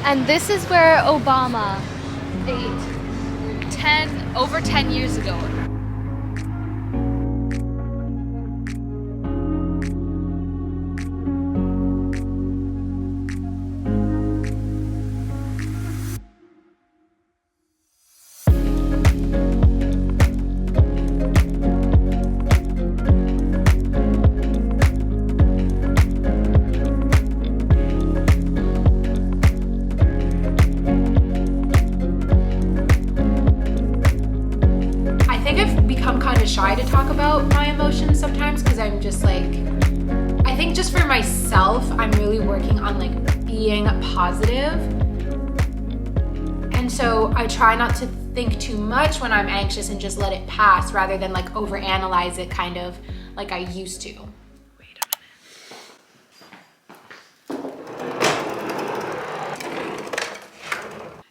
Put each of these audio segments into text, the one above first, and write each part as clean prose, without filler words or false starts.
And this is where Obama ate over 10 years ago. Shy to talk about my emotions sometimes because I'm just like, I think just for myself, I'm really working on like being positive. And so I try not to think too much when I'm anxious and just let it pass rather than like overanalyze it kind of like I used to. Wait a minute.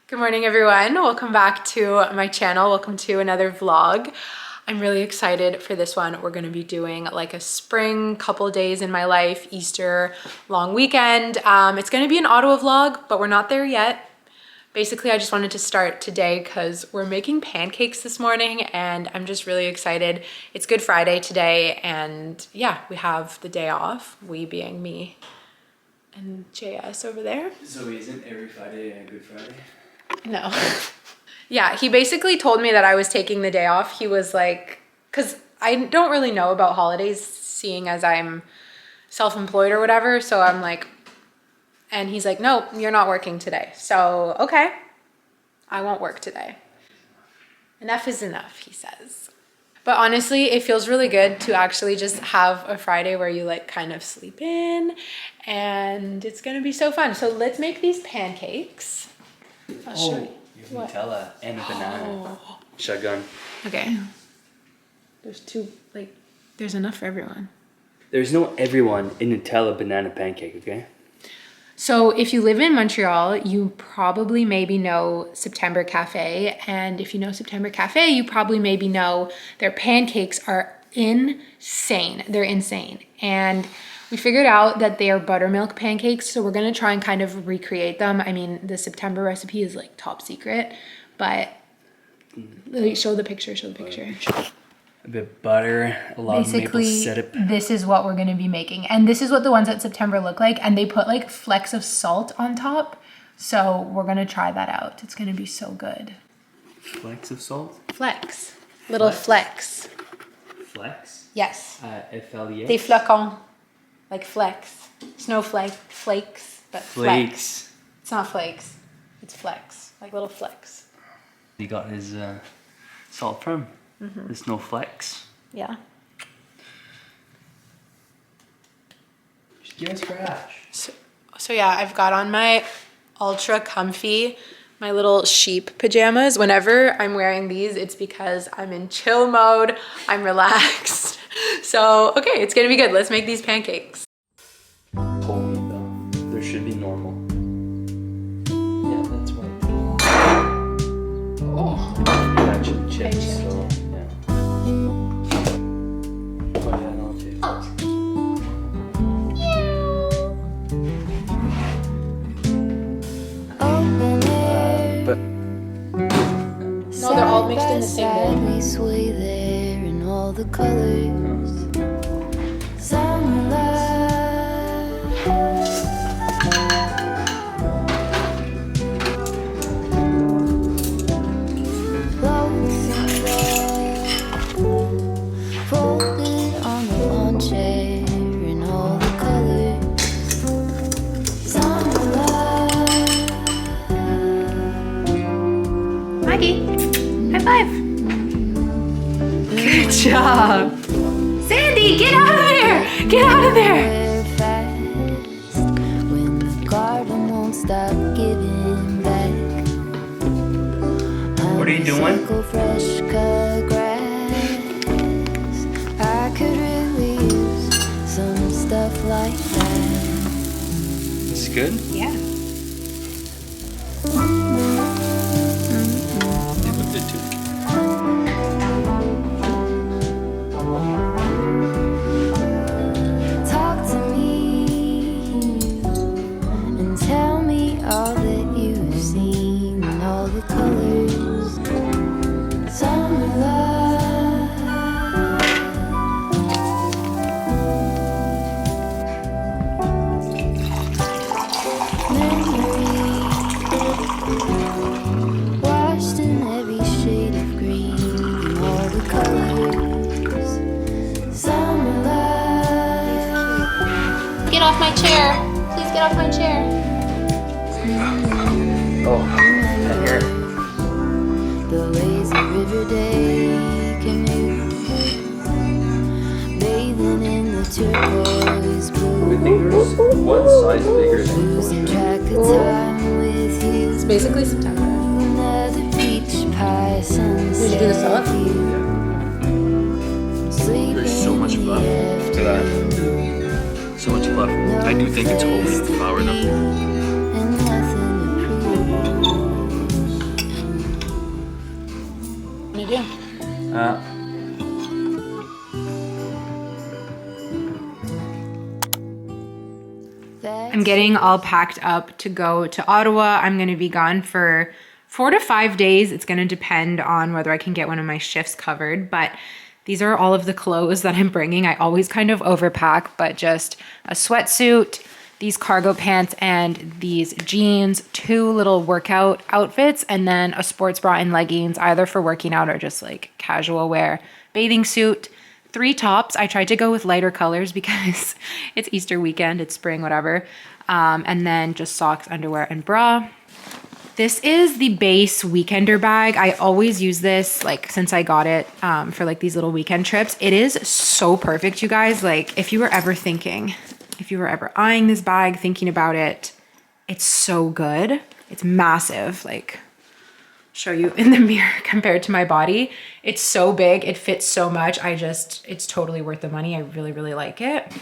Good morning, everyone. Welcome back to my channel. Welcome to another vlog. I'm really excited for this one. We're gonna be doing like a spring couple days in my life, Easter long weekend. It's gonna be an Ottawa vlog, but we're not there yet. Basically, I just wanted to start today because we're making pancakes this morning and I'm just really excited. It's Good Friday today and yeah, we have the day off, we being me and JS over there. Zoey, isn't every Friday a Good Friday? No. Yeah, he basically told me that I was taking the day off. He was like, because I don't really know about holidays, seeing as I'm self-employed or whatever. So I'm like, and he's like, no, you're not working today. So, okay, I won't work today. Enough is enough, he says. But honestly, it feels really good to actually just have a Friday where you like kind of sleep in and it's gonna be so fun. So let's make these pancakes. I'll show you. What? Nutella and a banana. Shotgun. Okay. There's two, like, there's enough for everyone. There's no everyone in Nutella banana pancake, okay? So if you live in Montreal, you probably maybe know September Cafe. And if you know September Cafe, you probably maybe know their pancakes are insane. They're insane. And we figured out that they are buttermilk pancakes, so we're gonna try and kind of recreate them. I mean, the September recipe is like top secret, but show the picture, A bit of butter, a lot of maple syrup. This is what we're gonna be making. And this is what the ones at September look like. And they put like flecks of salt on top. So we're gonna try that out. It's gonna be so good. Flecks of salt? Flecks, little flecks. Flecks? Yes. F-L-E-X? Des flocons. Like flecks. Snowflake, flakes, but Flakes. flecks. It's not flakes, it's flecks, like little flecks. He got his salt from. There's no flecks. Yeah. Just give us scratch. So yeah, I've got on my ultra comfy, my little sheep pajamas. Whenever I'm wearing these, it's because I'm in chill mode, I'm relaxed. So, okay, it's gonna be good. Let's make these pancakes. Holy though. There should be normal. Yeah, that's white. Oh, you mentioned chips, so yeah. Oh yeah, no, too. But No, they're all mixed in the same bowl. We sway there in all the colors. Some love. Floating there, folded on the lawn chair in all the colors. Some love. Maggie, high five. Good job. Sandy, get out of there! Get out of there! When the garden won't stop giving back. what are you doing? Fresh cut grass. I could really use some stuff like that. It's good? Yeah. They looked it too. Talk to me and tell me all that you chair. Please get off my chair. Oh, and here. The lazy river day canoe, bathing in the turquoise blue, I think there's one size bigger than losing track of time with you. It's basically September. Another peach pie sunset. Did you do the salad? There's so much fluff. Look at that. So much fluff. I do think it's wholly flour though. And nothing to prove. What do you do? I'm getting all packed up to go to Ottawa. I'm going to be gone for 4 to 5 days. It's going to depend on whether I can get one of my shifts covered, but these are all of the clothes that I'm bringing. I always kind of overpack, but just a sweatsuit, these cargo pants, and these jeans, 2 little workout outfits, and then a sports bra and leggings, either for working out or just like casual wear, bathing suit, 3 tops. I tried to go with lighter colors because it's Easter weekend, it's spring, whatever. And then just socks, underwear, and bra. This is the base weekender bag. I always use this like since I got it for like these little weekend trips. It is so perfect, you guys. Like if you were ever eyeing this bag, thinking about it, it's so good. It's massive. Like show you in the mirror compared to my body. It's so big. It fits so much. It's totally worth the money. I really, really like it.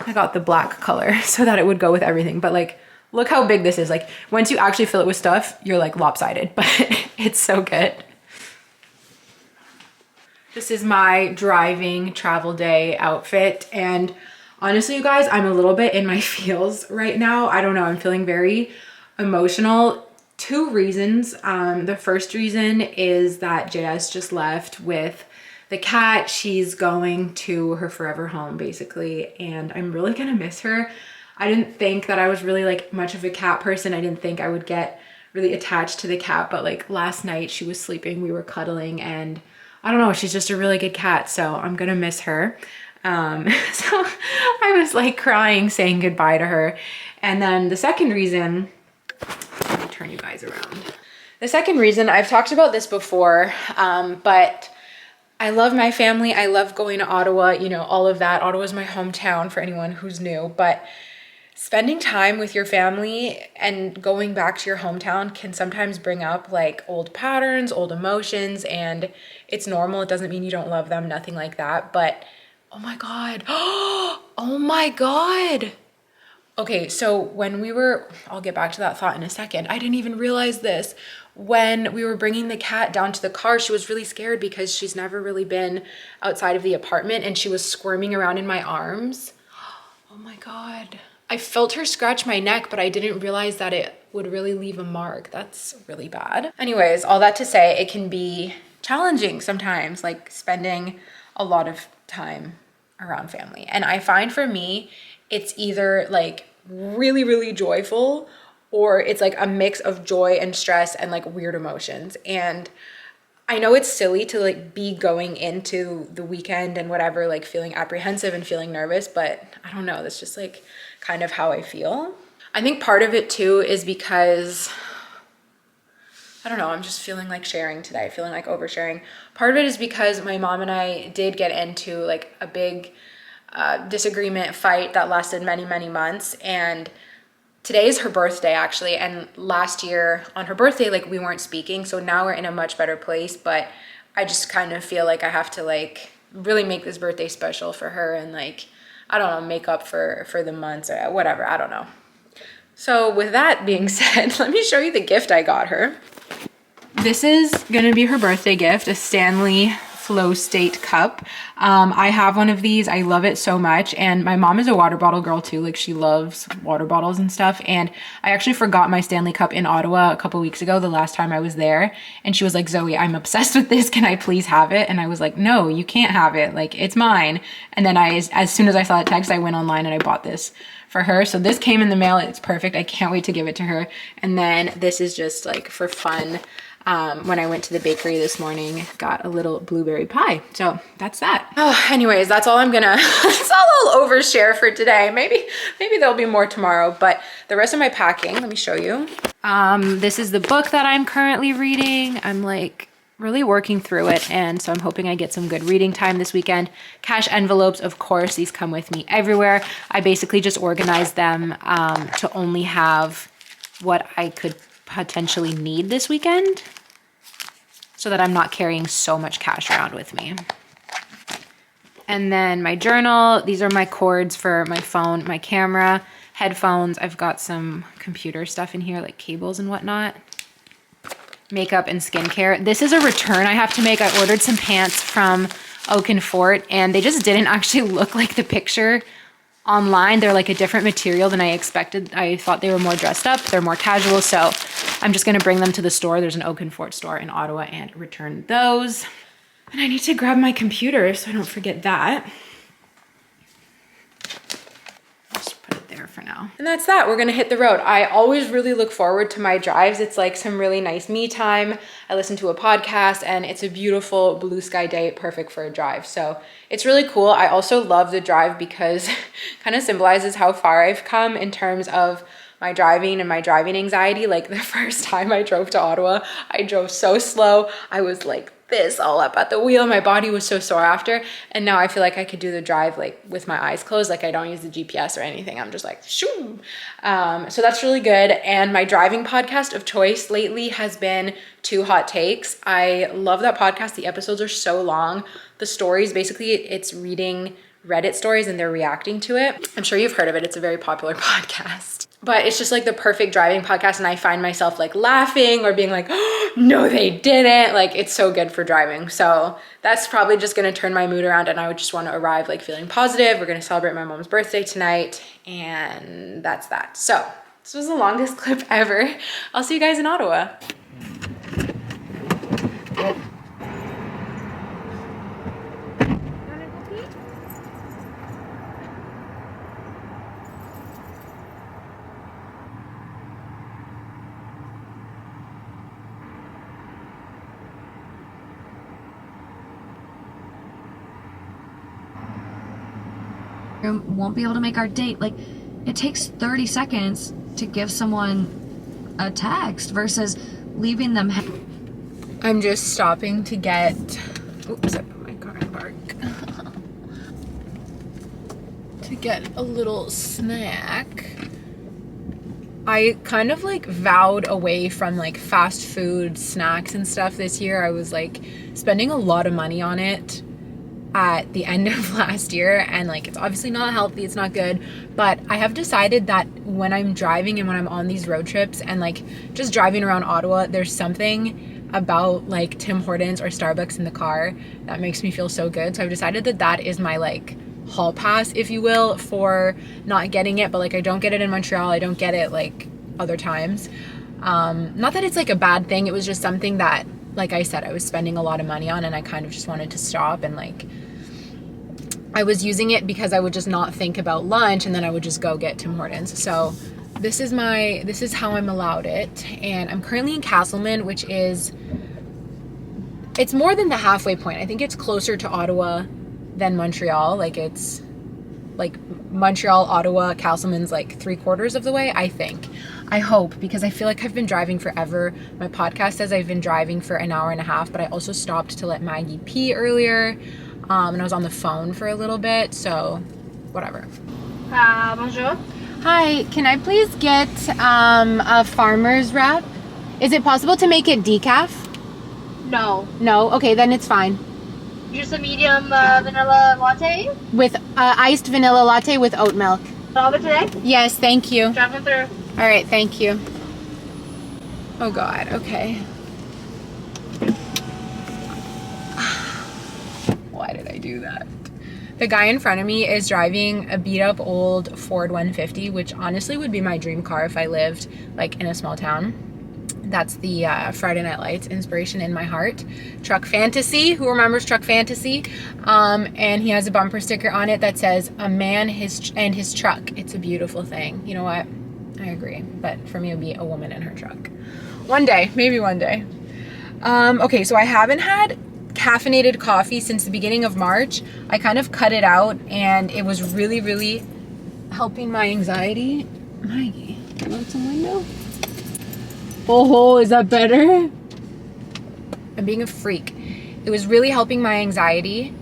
I got the black color so that it would go with everything. But like, look how big this is. Like once you actually fill it with stuff, you're like lopsided, but it's so good. This is my driving travel day outfit. And honestly, you guys, I'm a little bit in my feels right now. I don't know. I'm feeling very emotional. 2 reasons. The first reason is that JS just left with the cat. She's going to her forever home basically, and I'm really gonna miss her. I didn't think that I was really like much of a cat person. I didn't think I would get really attached to the cat, but like last night she was sleeping, we were cuddling, and I don't know, she's just a really good cat, so I'm gonna miss her. So I was like crying saying goodbye to her. And then the second reason, let me turn you guys around. The second reason, I've talked about this before, but I love my family. I love going to Ottawa, you know, all of that. Ottawa is my hometown for anyone who's new, but spending time with your family and going back to your hometown can sometimes bring up like old patterns, old emotions, and it's normal. It doesn't mean you don't love them, nothing like that. But oh my God, oh my God. Okay, so when we were, I'll get back to that thought in a second. I didn't even realize this. When we were bringing the cat down to the car, she was really scared because she's never really been outside of the apartment, and she was squirming around in my arms. Oh my God. I felt her scratch my neck, but I didn't realize that it would really leave a mark. That's really bad. Anyways, all that to say, it can be challenging sometimes, like spending a lot of time around family. And I find for me, it's either like really, really joyful, or it's like a mix of joy and stress and like weird emotions. And I know it's silly to like be going into the weekend and whatever, like feeling apprehensive and feeling nervous, but I don't know, that's just like kind of how I feel. I think part of it too is because, I don't know, I'm just feeling like sharing today, feeling like oversharing. Part of it is because my mom and I did get into like a big disagreement, fight that lasted many, many months. And today is her birthday actually. And last year on her birthday, like we weren't speaking. So now we're in a much better place, but I just kind of feel like I have to like really make this birthday special for her and like, I don't know, make up for the months or whatever, I don't know. So with that being said, let me show you the gift I got her. This is gonna be her birthday gift, a Stanley Flow State cup. I have one of these. I love it so much. And my mom is a water bottle girl too. Like she loves water bottles and stuff. And I actually forgot my Stanley cup in Ottawa a couple weeks ago, the last time I was there. And she was like, Zoe, I'm obsessed with this. Can I please have it? And I was like, no, you can't have it. Like it's mine. And then as soon as I saw the text, I went online and I bought this for her. So this came in the mail. It's perfect. I can't wait to give it to her. And then this is just like for fun. When I went to the bakery this morning, got a little blueberry pie. So that's that. Oh, anyways, that's all I'm gonna, that's all I'll overshare for today. Maybe there'll be more tomorrow, but the rest of my packing, let me show you. This is the book that I'm currently reading. I'm like really working through it, and so I'm hoping I get some good reading time this weekend. Cash envelopes, of course, these come with me everywhere. I basically just organized them to only have what I could potentially need this weekend, so that I'm not carrying so much cash around with me. And then my journal, these are my cords for my phone, my camera, headphones. I've got some computer stuff in here, like cables and whatnot. Makeup and skincare. This is a return I have to make. I ordered some pants from Oak and Fort, and they just didn't actually look like the picture online. They're like a different material than I expected. I thought they were more dressed up. They're more casual. So I'm just going to bring them to the store. There's an Oak and Fort store in Ottawa, and return those. And I need to grab my computer so I don't forget that. Just put it there for now. And that's that. We're going to hit the road. I always really look forward to my drives. It's like some really nice me time. I listen to a podcast, and it's a beautiful blue sky day, perfect for a drive. So it's really cool. I also love the drive because it kind of symbolizes how far I've come in terms of my driving and my driving anxiety. Like the first time I drove to Ottawa, I drove so slow. I was like this all up at the wheel. My body was so sore after. And now I feel like I could do the drive like with my eyes closed. Like I don't use the GPS or anything. I'm just like, shoo. So that's really good. And my driving podcast of choice lately has been Two Hot Takes. I love that podcast. The episodes are so long. The stories, basically it's reading Reddit stories and they're reacting to it. I'm sure you've heard of it. It's a very popular podcast. But it's just like the perfect driving podcast, and I find myself like laughing or being like, oh, no, they didn't. Like it's so good for driving. So that's probably just gonna turn my mood around, and I would just want to arrive like feeling positive. We're gonna celebrate my mom's birthday tonight, and that's that. So this was the longest clip ever. I'll see you guys in Ottawa. Won't be able to make our date. Like, it takes 30 seconds to give someone a text versus leaving them. I'm just stopping to get, oops, I put my car in park. To get a little snack. I kind of like vowed away from like fast food snacks and stuff this year. I was like spending a lot of money on it at the end of last year, and like it's obviously not healthy, it's not good, but I have decided that when I'm driving and when I'm on these road trips and like just driving around Ottawa, there's something about like Tim Hortons or Starbucks in the car that makes me feel so good. So I've decided that that is my like hall pass, if you will, for not getting it. But like I don't get it in Montreal, I don't get it like other times. Not that it's like a bad thing, it was just something that, like I said, I was spending a lot of money on, and I kind of just wanted to stop. And like I was using it because I would just not think about lunch, and then I would just go get Tim Hortons. So this is how I'm allowed it. And I'm currently in Castleman, which is, it's more than the halfway point. I think it's closer to Ottawa than Montreal. Like it's like Montreal, Ottawa, Castleman's like 3/4 of the way, I think. I hope, because I feel like I've been driving forever. My podcast says I've been driving for an hour and a half, but I also stopped to let Maggie pee earlier. And I was on the phone for a little bit, so whatever. Bonjour. Hi, can I please get a farmer's wrap? Is it possible to make it decaf? No. No? Okay, then it's fine. Just a medium vanilla latte. With iced vanilla latte with oat milk. All of it today? Yes, thank you. Driving through. All right, thank you. Oh God, okay. Why did I do that? The guy in front of me is driving a beat up old Ford 150, which honestly would be my dream car if I lived like in a small town. That's the Friday Night Lights inspiration in my heart. Truck Fantasy. Who remembers Truck Fantasy? And he has a bumper sticker on it that says, "A man and his truck." It's a beautiful thing. You know what? I agree. But for me, it would be a woman and her truck. One day. Maybe one day. Okay, so I haven't had caffeinated coffee since the beginning of March. I kind of cut it out, and it was really, really helping my anxiety. Maggie, want some window? Oh, is that better? I'm being a freak. It was really helping my anxiety,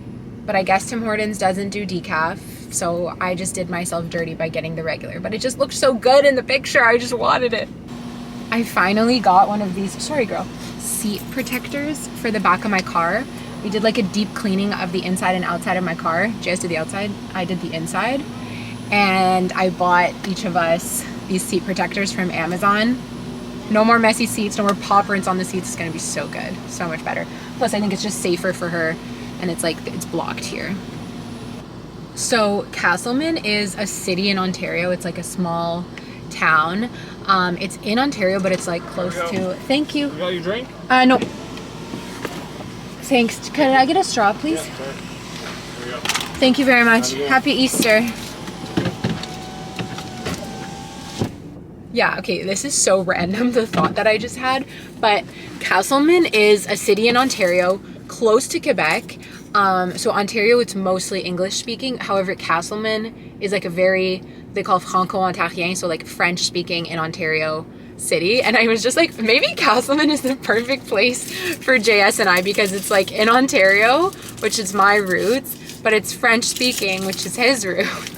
but I guess Tim Hortons doesn't do decaf, so I just did myself dirty by getting the regular. But it just looked so good in the picture, I just wanted it. I finally got one of these, sorry girl, seat protectors for the back of my car. We did like a deep cleaning of the inside and outside of my car. Jess did the outside, I did the inside. And I bought each of us these seat protectors from Amazon. No more messy seats, no more paw prints on the seats. It's gonna be so good, so much better. Plus I think it's just safer for her, and it's like, it's blocked here. So Castleman is a city in Ontario. It's like a small town. It's in Ontario, but it's like close to, thank you. You got your drink? No. Thanks, can I get a straw, please? Yeah, sorry. There you go. Thank you very much. Happy Easter. Yeah, okay, this is so random, the thought that I just had, but Castleman is a city in Ontario, close to Quebec. So Ontario, it's mostly English speaking. However, Castleman is like a very, they call Franco-Ontarien, so like French speaking in Ontario city. And I was just like, maybe Castleman is the perfect place for JS and I, because it's like in Ontario, which is my roots, but it's French speaking, which is his roots.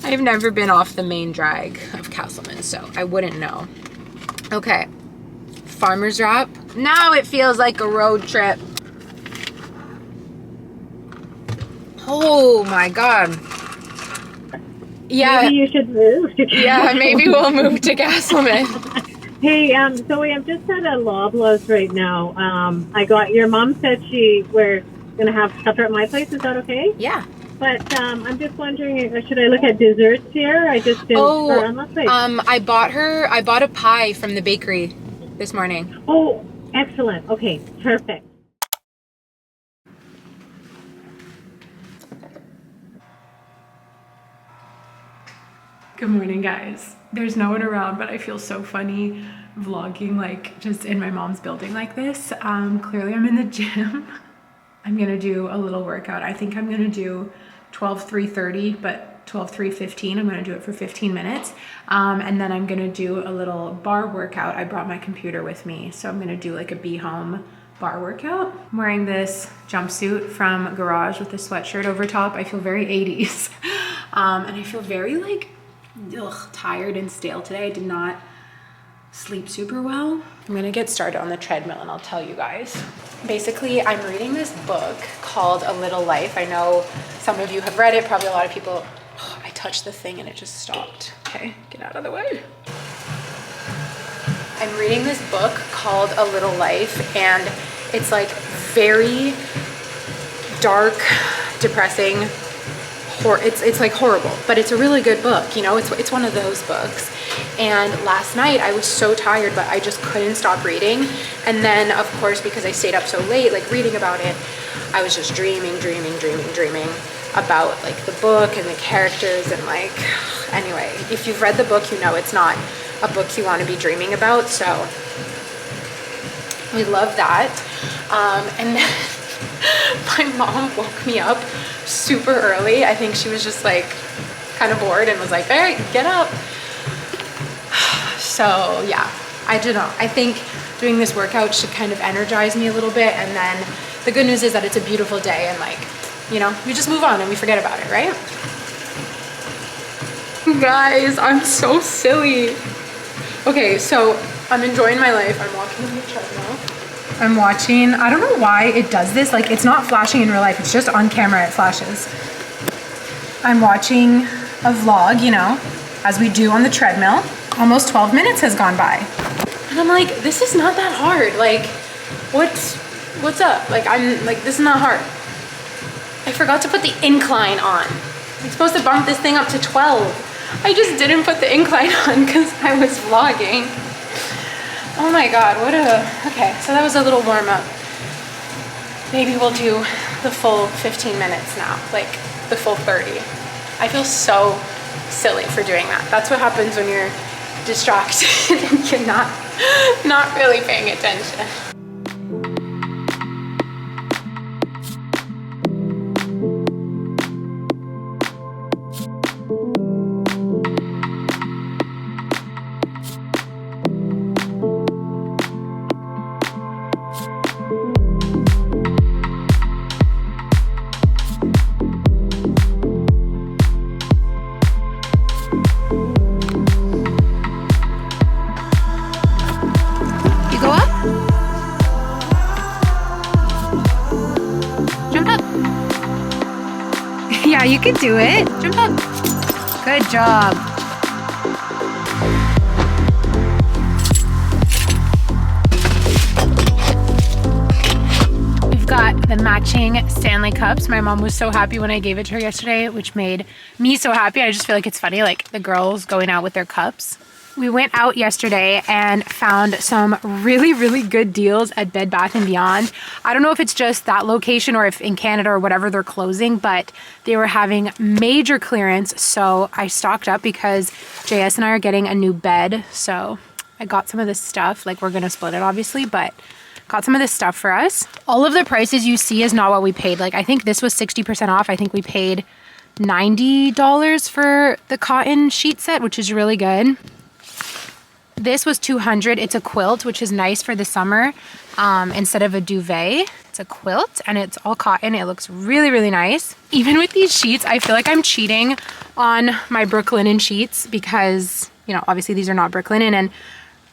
I've never been off the main drag of Castleman, so I wouldn't know. Okay, Farmer's Wrap. Now it feels like a road trip. Oh my God. Yeah. Maybe you should move to Castleman. Yeah, maybe we'll move to Castleman. Hey, Zoey, I'm just at a Loblaws right now. Your mom said we're going to have supper at my place. Is that okay? Yeah. But I'm just wondering, should I look at desserts here? I just didn't start on that place. I bought a pie from the bakery this morning. Oh, excellent. Okay, perfect. Good morning, guys. There's no one around, but I feel so funny vlogging like just in my mom's building like this. Clearly I'm in the gym. I'm gonna do a little workout. I think I'm gonna do 12-3-30, but 12-3-15. I'm gonna do it for 15 minutes. And then I'm gonna do a little bar workout. I brought my computer with me, so I'm gonna do like a Be Home bar workout. I'm wearing this jumpsuit from Garage with a sweatshirt over top. I feel very 80s. And I feel very like, tired and stale today. I did not sleep super well. I'm gonna get started on the treadmill and I'll tell you guys. Basically, I'm reading this book called A Little Life. I know some of you have read it, probably a lot of people. Oh, I touched the thing and it just stopped. Okay, get out of the way. I'm reading this book called A Little Life, and it's like very dark, depressing. It's like horrible, but it's a really good book, you know. It's one of those books. And last night I was so tired, but I just couldn't stop reading. And then of course, because I stayed up so late like reading about it, I was just dreaming about like the book and the characters, and like, anyway, if you've read the book, you know it's not a book you want to be dreaming about. So we love that. And then my mom woke me up super early. I think she was just like kind of bored and was like, all right, get up. So yeah, I don't know. I think doing this workout should kind of energize me a little bit. And then the good news is that it's a beautiful day, and like, you know, we just move on and we forget about it, right? Guys, I'm so silly. Okay, so I'm enjoying my life. I'm walking on the treadmill. I'm watching, I don't know why it does this. Like, it's not flashing in real life. It's just on camera, it flashes. I'm watching a vlog, you know, as we do on the treadmill. Almost 12 minutes has gone by. And I'm like, this is not that hard. Like, what's up? Like, I'm like, this is not hard. I forgot to put the incline on. I'm supposed to bump this thing up to 12. I just didn't put the incline on because I was vlogging. Oh my God, okay, so that was a little warm up. Maybe we'll do the full 15 minutes now, like the full 30. I feel so silly for doing that. That's what happens when you're distracted and you're not really paying attention. Yeah, you can do it. Jump up. Good job. We've got the matching Stanley cups. My mom was so happy when I gave it to her yesterday, which made me so happy. I just feel like it's funny, like the girls going out with their cups. We went out yesterday and found some really, really good deals at Bed Bath & Beyond. I don't know if it's just that location or if in Canada or whatever they're closing, but they were having major clearance. So I stocked up because JS and I are getting a new bed. So I got some of this stuff. Like, we're gonna split it obviously, but got some of this stuff for us. All of the prices you see is not what we paid. Like, I think this was 60% off. I think we paid $90 for the cotton sheet set, which is really good. This was $200. It's a quilt, which is nice for the summer. Instead of a duvet, it's a quilt and it's all cotton. It looks really, really nice. Even with these sheets, I feel like I'm cheating on my Brooklinen sheets because, you know, obviously these are not Brooklinen. And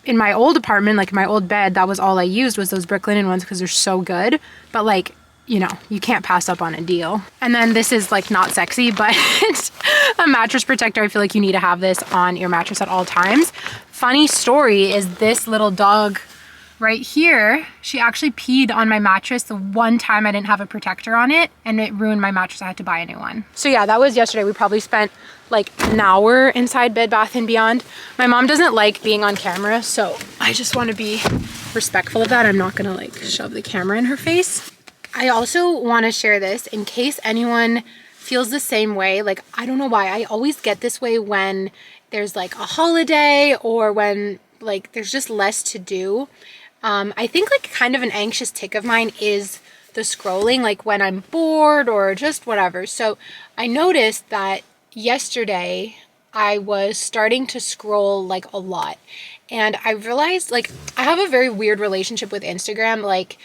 in my old apartment, like my old bed, that was all I used was those Brooklinen ones because they're so good. But like, you know, you can't pass up on a deal. And then this is like not sexy, but it's a mattress protector. I feel like you need to have this on your mattress at all times. Funny story is this little dog right here, she actually peed on my mattress the one time I didn't have a protector on it, and it ruined my mattress. I had to buy a new one. So yeah, that was yesterday. We probably spent like an hour inside Bed Bath & Beyond. My mom doesn't like being on camera, so I just want to be respectful of that. I'm not gonna like shove the camera in her face. I also want to share this in case anyone feels the same way. Like, I don't know why, I always get this way when there's like a holiday or when like there's just less to do. I think like kind of an anxious tick of mine is the scrolling, like when I'm bored or just whatever. So I noticed that yesterday I was starting to scroll like a lot, and I realized like I have a very weird relationship with Instagram. Like,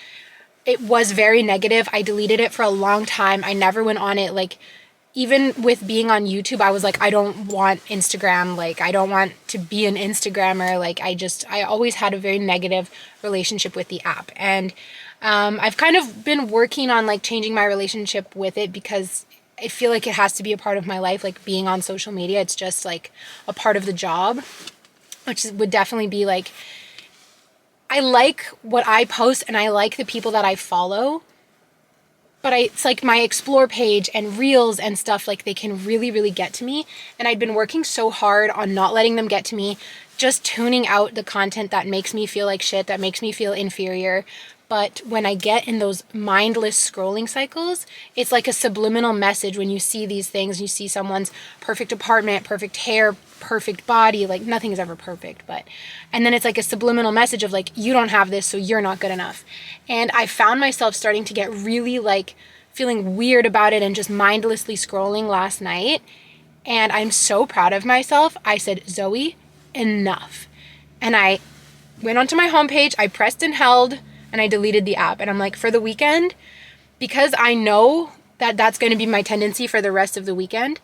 it was very negative. I deleted it for a long time. I never went on it. Like, even with being on YouTube, I was like, I don't want Instagram. Like, I don't want to be an Instagrammer. Like, I always had a very negative relationship with the app. And I've kind of been working on like changing my relationship with it because I feel like it has to be a part of my life. Like, being on social media, it's just like a part of the job, which would definitely be like, I like what I post and I like the people that I follow, but it's like my explore page and reels and stuff, like they can really, really get to me. And I'd been working so hard on not letting them get to me, just tuning out the content that makes me feel like shit, that makes me feel inferior. But when I get in those mindless scrolling cycles, it's like a subliminal message when you see these things. You see someone's perfect apartment, perfect hair, perfect body, like nothing is ever perfect, but, and then it's like a subliminal message of like, you don't have this, so you're not good enough. And I found myself starting to get really like feeling weird about it and just mindlessly scrolling last night. And I'm so proud of myself. I said, Zoe, enough. And I went onto my homepage, I pressed and held, and I deleted the app. And I'm like, for the weekend, because I know that that's going to be my tendency for the rest of the weekend,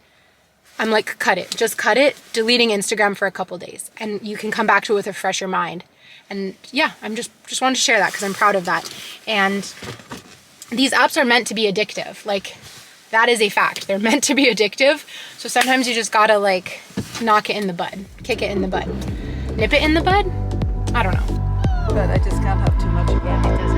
I'm like, cut it, just cut it, deleting Instagram for a couple days, and you can come back to it with a fresher mind. And yeah, I'm just wanted to share that because I'm proud of that. And these apps are meant to be addictive. Like, that is a fact. They're meant to be addictive. So sometimes you just gotta like knock it in the bud, kick it in the bud, nip it in the bud. I don't know. But I just can't have too much of it. Yeah, it doesn't.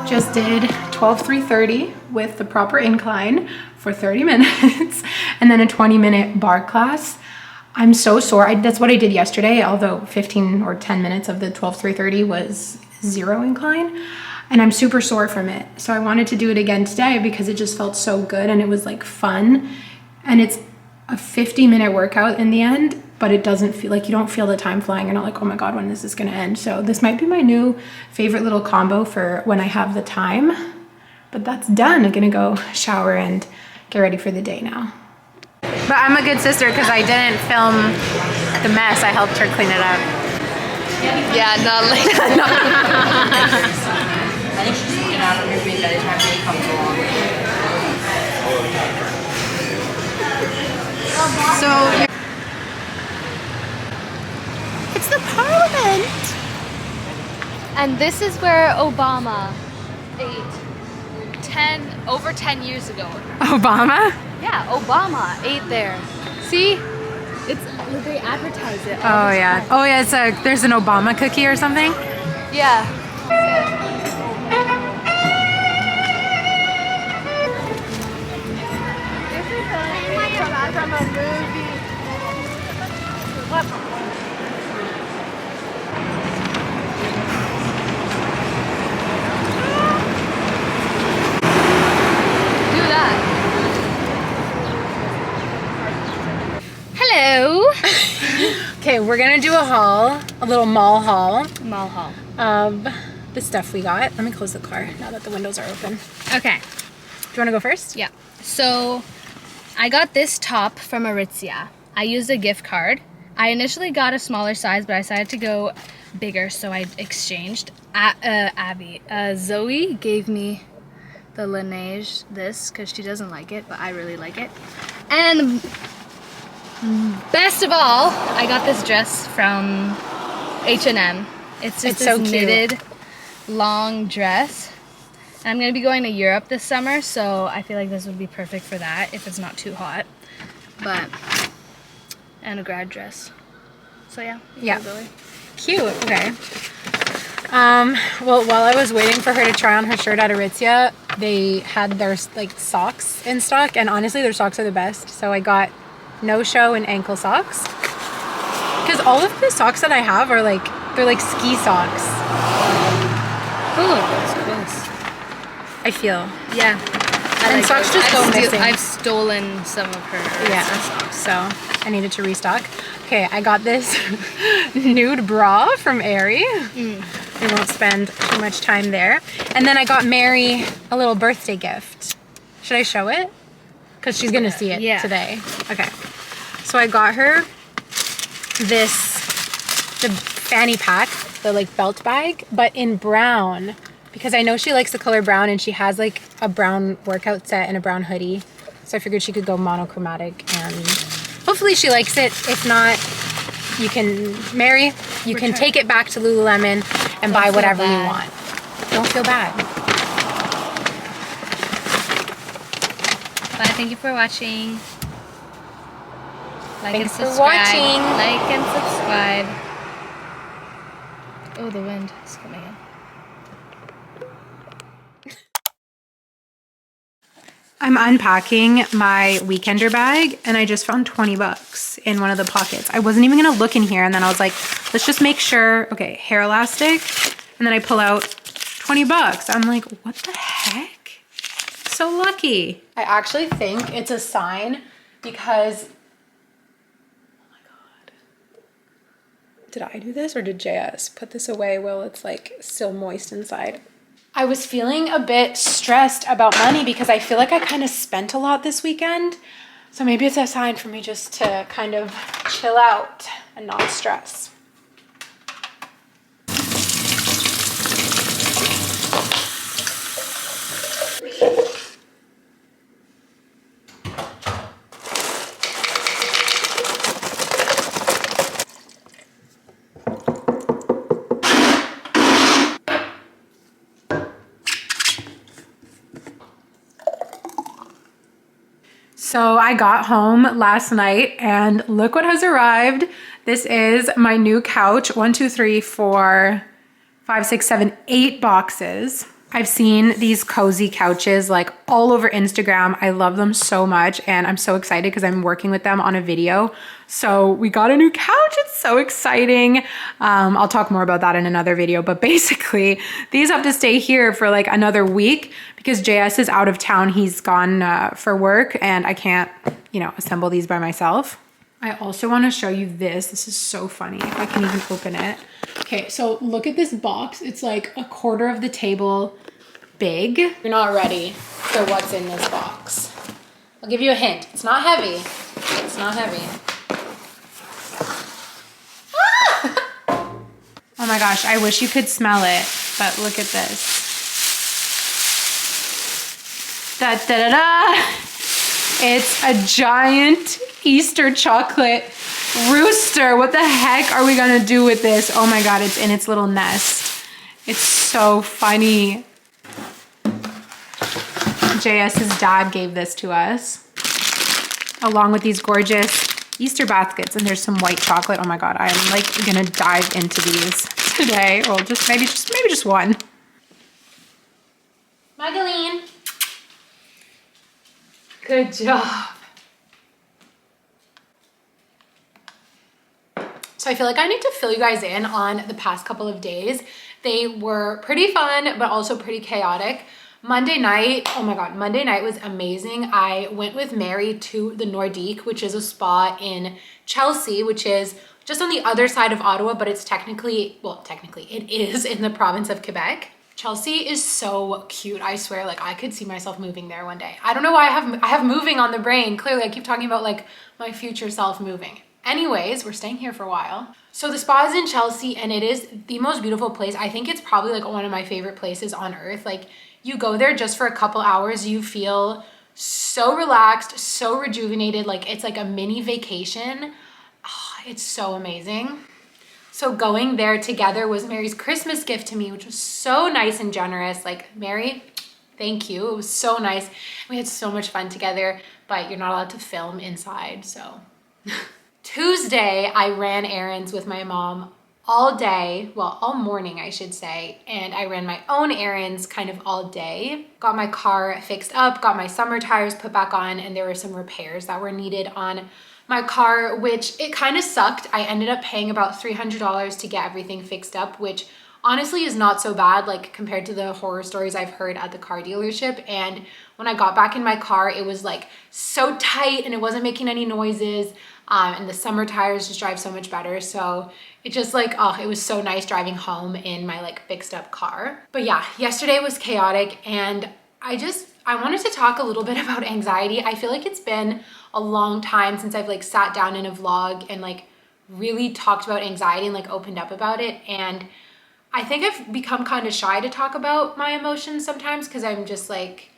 Just did 12-3-30 with the proper incline for 30 minutes and then a 20-minute bar class. I'm so sore. That's what I did yesterday, although 15 or 10 minutes of the 12-3-30 was 0 incline. And I'm super sore from it. So I wanted to do it again today because it just felt so good and it was like fun. And it's a 50-minute workout in the end, but it doesn't feel like, you don't feel the time flying. You're not like, oh my God, when is this gonna end? So this might be my new favorite little combo for when I have the time. But that's done. I'm gonna go shower and get ready for the day now. But I'm a good sister because I didn't film the mess. I helped her clean it up. Yeah, not like I think she's looking out of her being that it's not really comfortable. So It's the Parliament. And this is where Obama ate over 10 years ago. Obama? Yeah, Obama ate there. See? They advertise it. Oh yeah. Oh yeah, there's an Obama cookie or something? Yeah. From a movie. What? Do that. Hello. Okay, we're gonna do a haul, a little mall haul Mall haul. of the stuff we got. Let me close the car now that the windows are open. Okay. Do you wanna go first? Yeah. So I got this top from Aritzia. I used a gift card. I initially got a smaller size, but I decided to go bigger, so I exchanged. Zoey gave me the Laneige this because she doesn't like it, but I really like it. And best of all, I got this dress from H&M. It's just It's so this cute. knitted long dress. And I'm gonna be going to Europe this summer, so I feel like this would be perfect for that if it's not too hot. And a grad dress. So yeah. Yeah. Zoey. Cute, okay. Well, while I was waiting for her to try on her shirt at Aritzia, they had their like socks in stock, and honestly, their socks are the best. So I got no-show and ankle socks. Because all of the socks that I have are like, they're like ski socks. Oh, that's close. I feel. Yeah. And socks just go missing. I've stolen some of her socks. So I needed to restock. Okay, I got this nude bra from Aerie. We won't spend too much time there. And then I got Mary a little birthday gift. Should I show it? Because she's gonna see it today. Okay. So I got her the fanny pack, the like belt bag, but in brown. Because I know she likes the color brown, and she has like a brown workout set and a brown hoodie. So I figured she could go monochromatic, and hopefully she likes it. If not, you can, Mary, you can take it back to Lululemon and buy whatever you want. Don't feel bad. Bye, thank you for watching. Like Thanks and for subscribe. watching. Like and subscribe. Oh, the wind is coming in. I'm unpacking my weekender bag, and I just found 20 bucks in one of the pockets. I wasn't even gonna look in here, and then I was like, let's just make sure. Okay, hair elastic, and then I pull out 20 bucks. I'm like, what the heck? So lucky. I actually think it's a sign because, oh my God. Did I do this or did JS put this away while it's like still moist inside? I was feeling a bit stressed about money because I feel like I kind of spent a lot this weekend. So maybe it's a sign for me just to kind of chill out and not stress. So I got home last night and look what has arrived. This is my new couch. 1, 2, 3, 4, 5, 6, 7, 8 boxes. I've seen these cozy couches like all over Instagram. I love them so much and I'm so excited because I'm working with them on a video. So we got a new couch. It's so exciting. I'll talk more about that in another video, but basically these have to stay here for like another week because JS is out of town. He's gone for work and I can't, you know, assemble these by myself. I also want to show you this. This is so funny if I can even open it. Okay, so look at this box. It's like a quarter of the table big. You're not ready for what's in this box. I'll give you a hint. It's not heavy. It's not heavy. Ah! Oh my gosh, I wish you could smell it, but look at this. Da da da da! It's a giant Easter chocolate rooster. What the heck are we gonna do with this? Oh my God, it's in its little nest. It's so funny. JS's dad gave this to us, along with these gorgeous Easter baskets, and there's some white chocolate. Oh my God, I'm like gonna dive into these today. Or maybe just one. Magdalene. Good job. So I feel like I need to fill you guys in on the past couple of days. They were pretty fun, but also pretty chaotic. Monday night, oh my God, Monday night was amazing. I went with Mary to the Nordique, which is a spa in Chelsea, which is just on the other side of Ottawa, but it's technically it is in the province of Quebec. Chelsea is so cute. I swear, like I could see myself moving there one day. I don't know why I have moving on the brain. Clearly I keep talking about like my future self moving. Anyways, we're staying here for a while. So the spa is in Chelsea and it is the most beautiful place. I think it's probably like one of my favorite places on earth. Like you go there just for a couple hours, you feel so relaxed, so rejuvenated. Like it's like a mini vacation. Oh, it's so amazing. So going there together was Mary's Christmas gift to me, which was so nice and generous. Like Mary, thank you. It was so nice. We had so much fun together, but you're not allowed to film inside, so. Tuesday, I ran errands with my mom all day, well, all morning, I should say, and I ran my own errands kind of all day. Got my car fixed up, got my summer tires put back on, and there were some repairs that were needed on my car, which it kind of sucked. I ended up paying about $300 to get everything fixed up, which honestly is not so bad, like compared to the horror stories I've heard at the car dealership. And when I got back in my car, it was like so tight and it wasn't making any noises. And the summer tires just drive so much better. So it just like, oh, it was so nice driving home in my like fixed up car. But yeah, yesterday was chaotic and I wanted to talk a little bit about anxiety. I feel like it's been a long time since I've like sat down in a vlog and like really talked about anxiety and like opened up about it. And I think I've become kind of shy to talk about my emotions sometimes because I'm just like,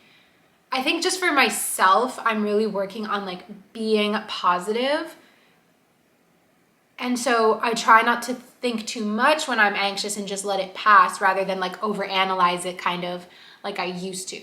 I think just for myself, I'm really working on like being positive. And so I try not to think too much when I'm anxious and just let it pass rather than like overanalyze it kind of like I used to.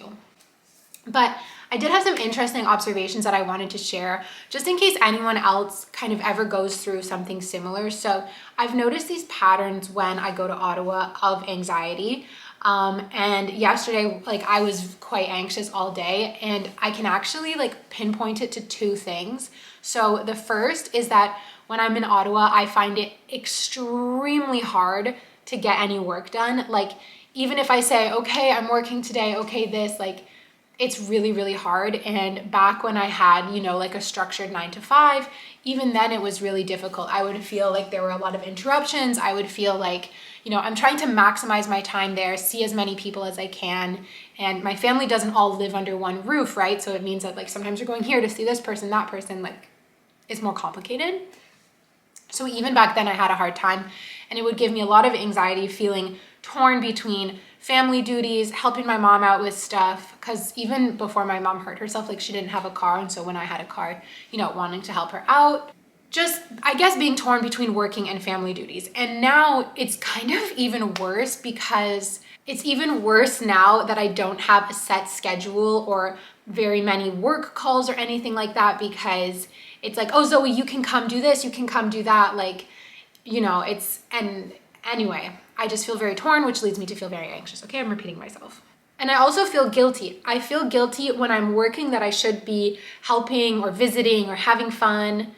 But I did have some interesting observations that I wanted to share just in case anyone else kind of ever goes through something similar. So I've noticed these patterns when I go to Ottawa of anxiety. And yesterday, like I was quite anxious all day and I can actually like pinpoint it to two things. So the first is that when I'm in Ottawa, I find it extremely hard to get any work done. Like even if I say, okay, I'm working today, okay, this, like it's really, really hard. And back when I had, you know, like a structured 9 to 5, even then it was really difficult. I would feel like there were a lot of interruptions. I would feel like, you know, I'm trying to maximize my time there, see as many people as I can. And my family doesn't all live under one roof, right? So it means that like sometimes you're going here to see this person, that person, like it's more complicated. So even back then I had a hard time and it would give me a lot of anxiety, feeling torn between family duties, helping my mom out with stuff. Cause even before my mom hurt herself, like she didn't have a car. And so when I had a car, you know, wanting to help her out, just, I guess, being torn between working and family duties. And now it's kind of even worse because it's even worse now that I don't have a set schedule or very many work calls or anything like that, because it's like, oh, Zoe, you can come do this, you can come do that. Like, you know, and anyway, I just feel very torn, which leads me to feel very anxious. Okay, I'm repeating myself. And I also feel guilty. I feel guilty when I'm working that I should be helping or visiting or having fun.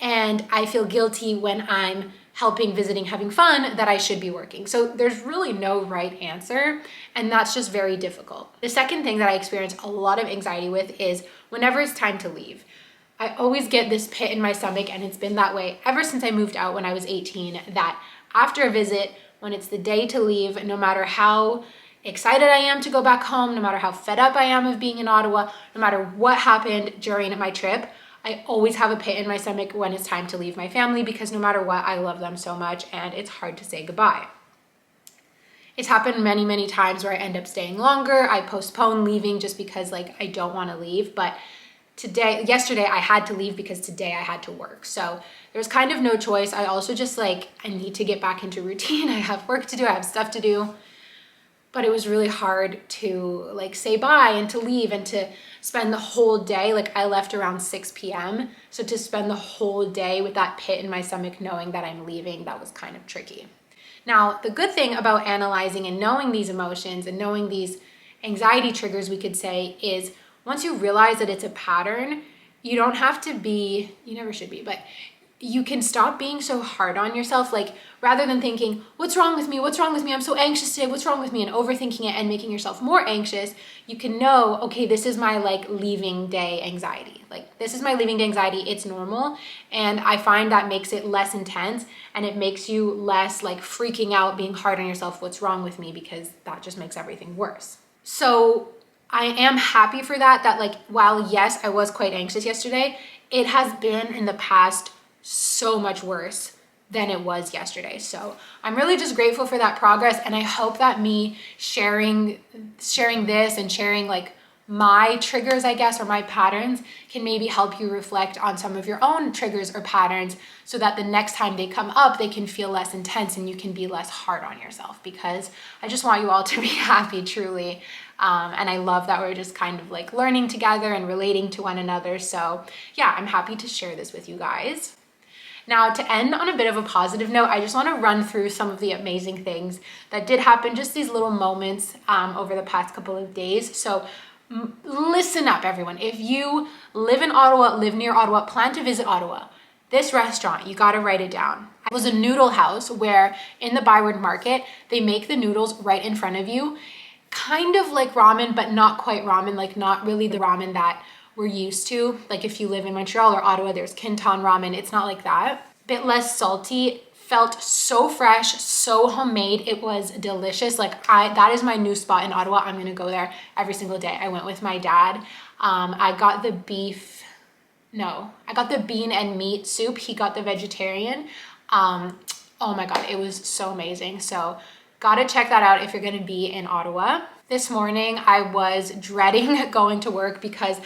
And I feel guilty when I'm helping, visiting, having fun, that I should be working. So there's really no right answer, and that's just very difficult. The second thing that I experience a lot of anxiety with is whenever it's time to leave. I always get this pit in my stomach, and it's been that way ever since I moved out when I was 18, that after a visit, when it's the day to leave, no matter how excited I am to go back home, no matter how fed up I am of being in Ottawa, no matter what happened during my trip, I always have a pit in my stomach when it's time to leave my family, because no matter what, I love them so much and it's hard to say goodbye. It's happened many, many times where I end up staying longer. I postpone leaving just because like I don't want to leave. But yesterday I had to leave because today I had to work. So there's kind of no choice. I also just like, I need to get back into routine. I have work to do, I have stuff to do. But it was really hard to like say bye and to leave and to spend the whole day. Like I left around 6 p.m. So to spend the whole day with that pit in my stomach knowing that I'm leaving, that was kind of tricky. Now, the good thing about analyzing and knowing these emotions and knowing these anxiety triggers, we could say, is once you realize that it's a pattern, you don't have to be, you never should be, but you can stop being so hard on yourself. Like rather than thinking, what's wrong with me? What's wrong with me? I'm so anxious today. What's wrong with me? And overthinking it and making yourself more anxious, you can know, okay, this is my like leaving day anxiety. Like this is my leaving day anxiety. It's normal. And I find that makes it less intense, and it makes you less like freaking out, being hard on yourself. What's wrong with me? Because that just makes everything worse. So I am happy for that like, while yes, I was quite anxious yesterday, it has been in the past so much worse than it was yesterday. So I'm really just grateful for that progress, and I hope that me sharing this and sharing like my triggers, I guess, or my patterns can maybe help you reflect on some of your own triggers or patterns, so that the next time they come up, they can feel less intense and you can be less hard on yourself, because I just want you all to be happy, truly. And I love that we're just kind of like learning together and relating to one another. So yeah, I'm happy to share this with you guys. Now, to end on a bit of a positive note, I just want to run through some of the amazing things that did happen, just these little moments over the past couple of days. So listen up, everyone. If you live in Ottawa, live near Ottawa, plan to visit Ottawa, this restaurant, you got to write it down. It was a noodle house where in the Byward Market, they make the noodles right in front of you. Kind of like ramen, but not quite ramen, like not really the ramen that we're used to. Like if you live in Montreal or Ottawa, there's Canton ramen. It's not like that. Bit less salty, felt so fresh, so homemade. It was delicious. Like that is my new spot in Ottawa. I'm gonna go there every single day. I went with my dad. I got the I got the bean and meat soup. He got the vegetarian. Oh my God, it was so amazing. So gotta check that out if you're gonna be in Ottawa. This morning, I was dreading going to work because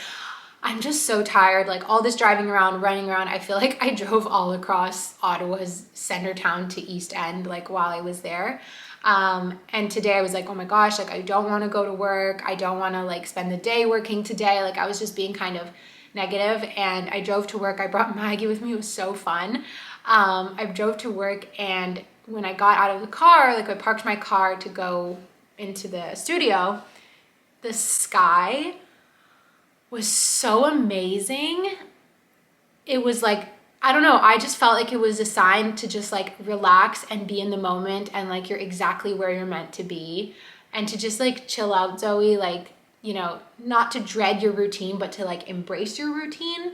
I'm just so tired. Like all this driving around, running around, I feel like I drove all across Ottawa's center town to East End, like while I was there. And today I was like, oh my gosh, like I don't wanna go to work. I don't wanna like spend the day working today. Like I was just being kind of negative, and I drove to work. I brought Maggie with me. It was so fun. I drove to work, and when I got out of the car, like I parked my car to go into the studio, the sky was so amazing. It was like, I don't know, I just felt like it was a sign to just like relax and be in the moment, and like you're exactly where you're meant to be, and to just like chill out, Zoe, like, you know, not to dread your routine, but to like embrace your routine.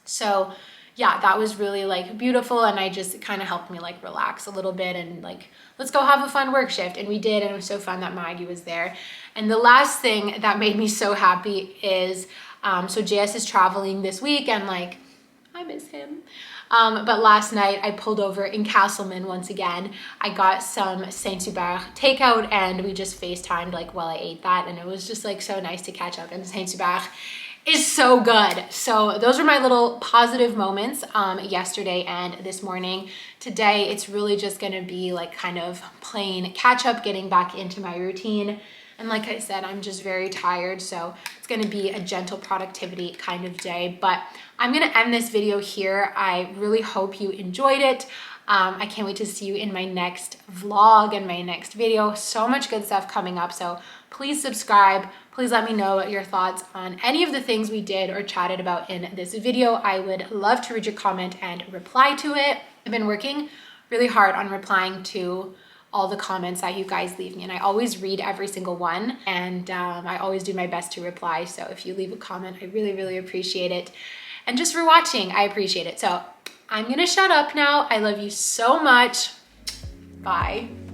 So yeah, that was really like beautiful, and I just kind of helped me like relax a little bit and like, let's go have a fun work shift. And we did, and it was so fun that Maggie was there. And the last thing that made me so happy is, so JS is traveling this week, and like, I miss him. But last night I pulled over in Castleman once again. I got some Saint-Hubert takeout, and we just FaceTimed like while I ate that, and it was just like so nice to catch up in Saint-Hubert. is so good. So those are my little positive moments yesterday and this morning. Today, it's really just gonna be like kind of playing catch up, getting back into my routine. And like I said, I'm just very tired, so it's gonna be a gentle productivity kind of day. But I'm gonna end this video here. I really hope you enjoyed it. I can't wait to see you in my next vlog and my next video. So much good stuff coming up, so please subscribe. Please let me know your thoughts on any of the things we did or chatted about in this video. I would love to read your comment and reply to it. I've been working really hard on replying to all the comments that you guys leave me, and I always read every single one, and I always do my best to reply. So if you leave a comment, I really, really appreciate it. And just for watching, I appreciate it. So I'm gonna shut up now. I love you so much. Bye.